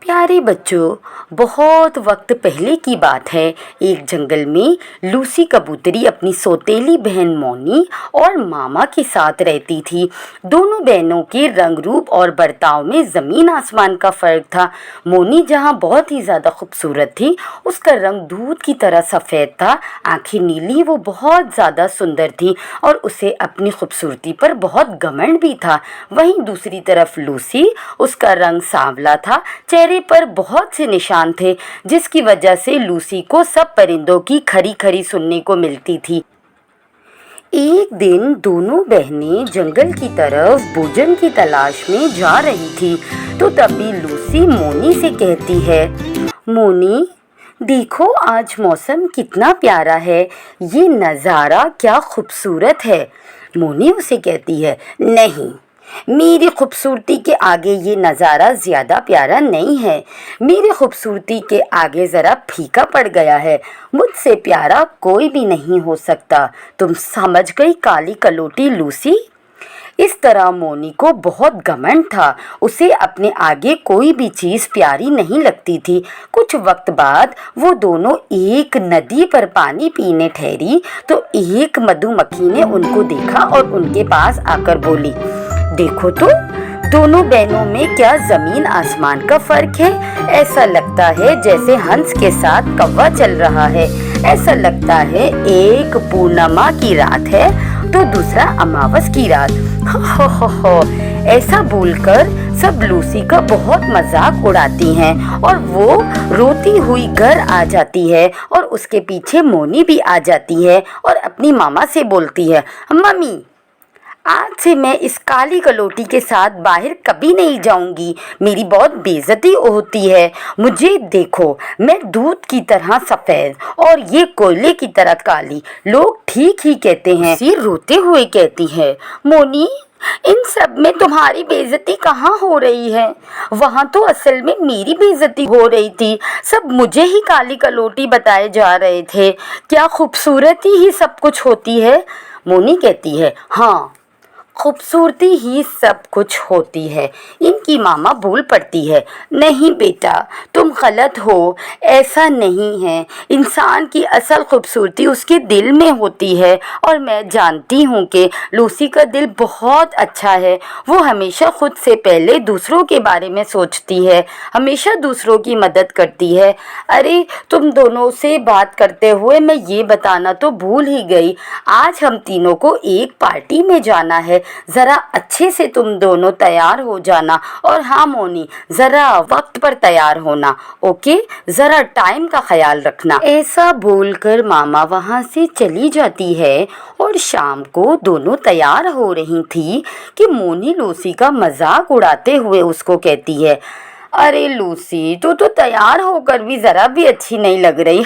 प्यारे बच्चों, बहुत वक्त पहले की बात है। एक जंगल में लूसी कबूतरी अपनी सौतेली बहन मोनी और मामा के साथ रहती थी। दोनों बहनों के रंग रूप और बर्ताव में ज़मीन आसमान का फ़र्क था। मोनी जहाँ बहुत ही ज़्यादा खूबसूरत थी, उसका रंग दूध की तरह सफ़ेद था, आंखें नीली, वो बहुत ज़्यादा सुंदर थी और उसे अपनी खूबसूरती पर बहुत घमंड भी था। वहीं दूसरी तरफ लूसी, उसका रंग सांवला था, चेहरे पर बहुत से निशान थे, जिसकी वजह से लूसी को सब परिंदों की खरी खरी सुनने को मिलती थी। एक दिन दोनों बहनें जंगल की तरफ भोजन की तलाश में जा रही थी, तो तभी लूसी मोनी से कहती है, मोनी, देखो आज मौसम कितना प्यारा है, ये नज़ारा क्या खूबसूरत है। मोनी उसे कहती है, नहीं, मेरी खूबसूरती के आगे ये नज़ारा ज़्यादा प्यारा नहीं है। मेरी खूबसूरती के आगे ज़रा फीका पड़ गया है। मुझसे प्यारा कोई भी नहीं हो सकता। तुम समझ गई काली कलोटी लूसी? इस तरह मोनी को बहुत घमंड था। उसे अपने आगे कोई भी चीज़ प्यारी नहीं लगती थी। कुछ वक्त बाद वो दोनों एक नदी पर पानी पीने ठहरी, तो एक मधुमक्खी ने उनको देखा और उनके पास आकर बोली, देखो तो दोनों बहनों में क्या ज़मीन आसमान का फ़र्क है। ऐसा लगता है जैसे हंस के साथ कौवा चल रहा है। ऐसा लगता है एक पूर्णिमा की रात है तो दूसरा अमावस की रात। हो। ऐसा बोलकर सब लूसी का बहुत मजाक उड़ाती हैं और वो रोती हुई घर आ जाती है और उसके पीछे मोनी भी आ जाती है और अपनी मामा से बोलती है, मम्मी, आज से मैं इस काली कलोटी के साथ बाहर कभी नहीं जाऊंगी। मेरी बहुत बेइज्जती होती है। मुझे देखो, मैं दूध की तरह सफ़ेद और ये कोयले की तरह काली। लोग ठीक ही कहते हैं। सी रोते हुए कहती है, मोनी, इन सब में तुम्हारी बेइज्जती कहाँ हो रही है? वहाँ तो असल में मेरी बेइज्जती हो रही थी। सब मुझे ही काली कलोटी बताए जा रहे थे। क्या खूबसूरती ही सब कुछ होती है? मोनी कहती है, हाँ, खूबसूरती ही सब कुछ होती है। इनकी मामा बोल पड़ती है, नहीं बेटा, तुम गलत हो, ऐसा नहीं है। इंसान की असल खूबसूरती उसके दिल में होती है और मैं जानती हूँ कि लूसी का दिल बहुत अच्छा है। वो हमेशा खुद से पहले दूसरों के बारे में सोचती है, हमेशा दूसरों की मदद करती है। अरे, तुम दोनों से बात करते हुए मैं ये बताना तो भूल ही गई, आज हम तीनों को एक पार्टी में जाना है। ज़रा अच्छे से तुम दोनों तैयार हो जाना। और हाँ मोनी, ज़रा वक्त पर तैयार होना, ओके? ज़रा टाइम का ख्याल रखना। ऐसा बोलकर मामा वहाँ से चली जाती है और शाम को दोनों तैयार हो रही थी कि मोनी लूसी का मजाक उड़ाते हुए उसको कहती है, अरे लूसी, तू तो तैयार होकर भी ज़रा भी अच्छी नहीं लग रही।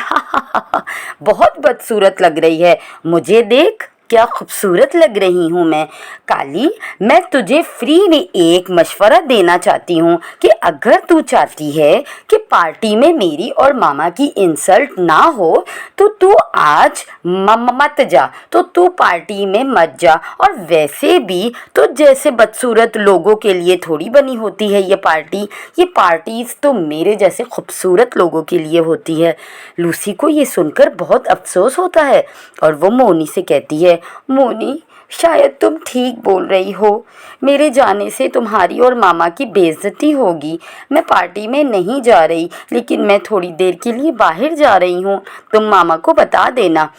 बहुत बदसूरत लग रही है। मुझे देख, क्या खूबसूरत लग रही हूँ मैं। काली, मैं तुझे फ्री में एक मशवरा देना चाहती हूँ कि अगर तू चाहती है कि पार्टी में मेरी और मामा की इंसल्ट ना हो तो तू आज मत जा, तो तू पार्टी में मत जा। और वैसे भी तो जैसे बदसूरत लोगों के लिए थोड़ी बनी होती है ये पार्टीज तो मेरे जैसे खूबसूरत लोगों के लिए होती है। लूसी को ये सुनकर बहुत अफसोस होता है और वो मोनी से कहती है, मोनी, शायद तुम ठीक बोल रही हो। मेरे जाने से तुम्हारी और मामा की बेइज्जती होगी। मैं पार्टी में नहीं जा रही, लेकिन मैं थोड़ी देर के लिए बाहर जा रही हूँ। तुम मामा को बता देना।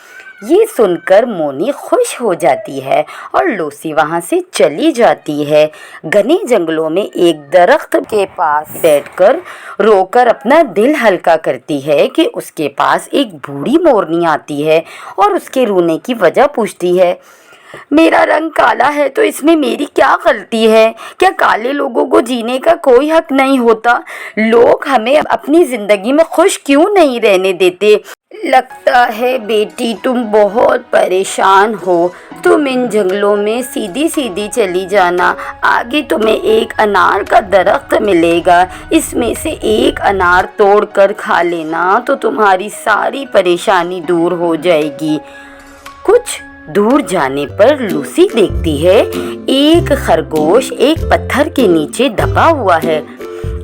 ये सुनकर मोनी खुश हो जाती है और लूसी वहाँ से चली जाती है। घने जंगलों में एक दरख्त के पास बैठकर रोकर अपना दिल हल्का करती है कि उसके पास एक बूढ़ी मोरनी आती है और उसके रोने की वजह पूछती है, मेरा रंग काला है तो इसमें मेरी क्या गलती है? क्या काले लोगों को जीने का कोई हक नहीं होता? लोग हमें अपनी ज़िंदगी में खुश क्यों नहीं रहने देते? लगता है बेटी तुम बहुत परेशान हो। तुम इन जंगलों में सीधी सीधी चली जाना। आगे तुम्हें एक अनार का दरख्त मिलेगा। इसमें से एक अनार तोड़कर खा लेना तो तुम्हारी सारी परेशानी दूर हो जाएगी। कुछ दूर जाने पर लूसी देखती है एक खरगोश एक पत्थर के नीचे दबा हुआ है।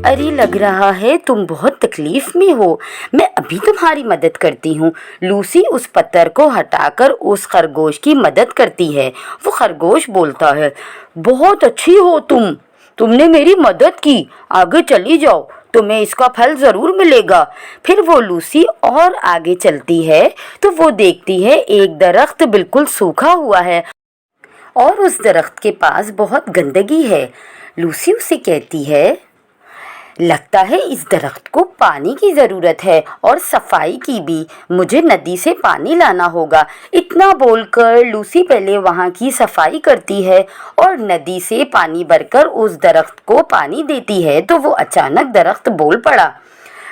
अरे लग रहा है तुम बहुत तकलीफ में हो, मैं अभी तुम्हारी मदद करती हूँ। लूसी उस पत्थर को हटाकर उस खरगोश की मदद करती है। वो खरगोश बोलता है, बहुत अच्छी हो तुमने मेरी मदद की, आगे चली जाओ, तुम्हें इसका फल ज़रूर मिलेगा। फिर वो लूसी और आगे चलती है तो वो देखती है एक दरख्त बिल्कुल सूखा हुआ है और उस दरख्त के पास बहुत गंदगी है। लूसी उसे कहती है, लगता है इस दरख्त को पानी की ज़रूरत है और सफाई की भी, मुझे नदी से पानी लाना होगा। इतना बोलकर लूसी पहले वहाँ की सफाई करती है और नदी से पानी भरकर उस दरख्त को पानी देती है तो वो अचानक दरख्त बोल पड़ा,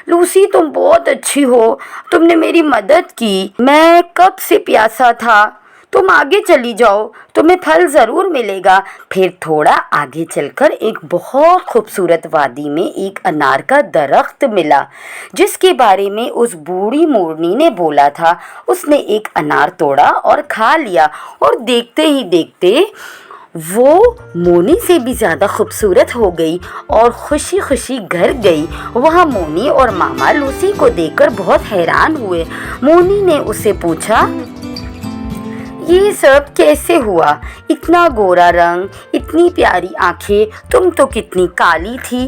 लूसी तुम बहुत अच्छी हो, तुमने मेरी मदद की, मैं कब से प्यासा था, तुम आगे चली जाओ, तुम्हें फल ज़रूर मिलेगा। फिर थोड़ा आगे चलकर एक बहुत खूबसूरत वादी में एक अनार का दरख्त मिला जिसके बारे में उस बूढ़ी मोरनी ने बोला था। उसने एक अनार तोड़ा और खा लिया और देखते ही देखते वो मोनी से भी ज़्यादा खूबसूरत हो गई और खुशी खुशी घर गई। वहाँ मोनी और मामा लूसी को देखकर बहुत हैरान हुए। मोनी ने उससे पूछा, ये सब कैसे हुआ? इतना गोरा रंग, इतनी प्यारी आंखें, तुम तो कितनी काली थी।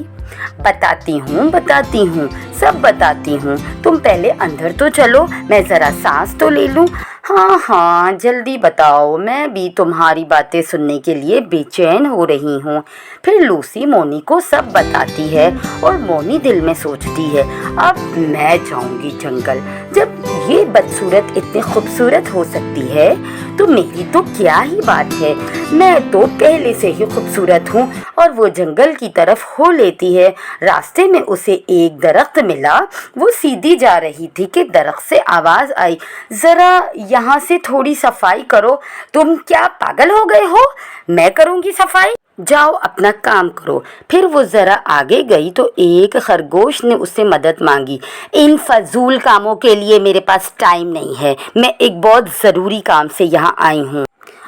बताती हूँ, सब बताती हूँ। तुम पहले अंदर तो चलो, मैं ज़रा सांस तो ले लूँ। हाँ, जल्दी बताओ, मैं भी तुम्हारी बातें सुनने के लिए बेचैन हो रही हूँ। फिर लूसी मोनी को सब बताती है और मोनी दिल में सोचती है, अब मैं जाऊँगी जंगल। जब ये बदसूरत इतनी खूबसूरत हो सकती है तो मेरी तो क्या ही बात है, मैं तो पहले से ही खूबसूरत हूँ। और वो जंगल की तरफ हो लेती है। रास्ते में उसे एक दरख्त मिला। वो सीधी जा रही थी कि दरख्त से आवाज़ आई, ज़रा यहाँ से थोड़ी सफाई करो। तुम क्या पागल हो गए हो? मैं करूँगी सफाई, जाओ अपना काम करो। फिर वो ज़रा आगे गई तो एक खरगोश ने उससे मदद मांगी। इन फजूल कामों के लिए मेरे पास टाइम नहीं है, मैं एक बहुत ज़रूरी काम से यहाँ आई हूँ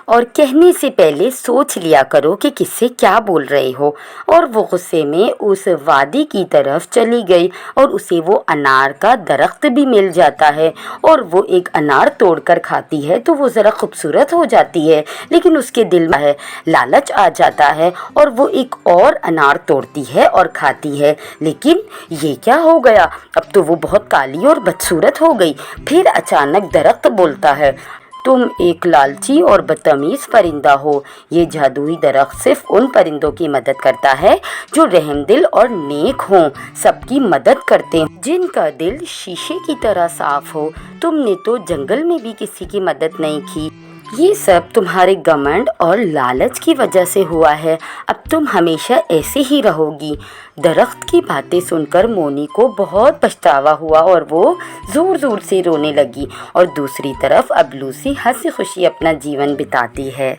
और कहने से पहले सोच लिया करो कि किससे क्या बोल रहे हो। और वो गुस्से में उस वादी की तरफ चली गई और उसे वो अनार का दरख्त भी मिल जाता है और वो एक अनार तोड़कर खाती है तो वो ज़रा खूबसूरत हो जाती है। लेकिन उसके दिल में है लालच आ जाता है और वो एक और अनार तोड़ती है और खाती है। लेकिन ये क्या हो गया, अब तो वो बहुत काली और बदसूरत हो गई। फिर अचानक दरख्त बोलता है, तुम एक लालची और बदतमीज़ परिंदा हो। ये जादुई दरख्त सिर्फ उन परिंदों की मदद करता है जो रहमदिल और नेक हों, सबकी मदद करते हैं, जिनका दिल शीशे की तरह साफ हो। तुमने तो जंगल में भी किसी की मदद नहीं की। ये सब तुम्हारे घमंड और लालच की वजह से हुआ है। अब तुम हमेशा ऐसे ही रहोगी। दरख्त की बातें सुनकर मोनी को बहुत पछतावा हुआ और वो ज़ोर ज़ोर से रोने लगी। और दूसरी तरफ अब लूसी हंसी खुशी अपना जीवन बिताती है।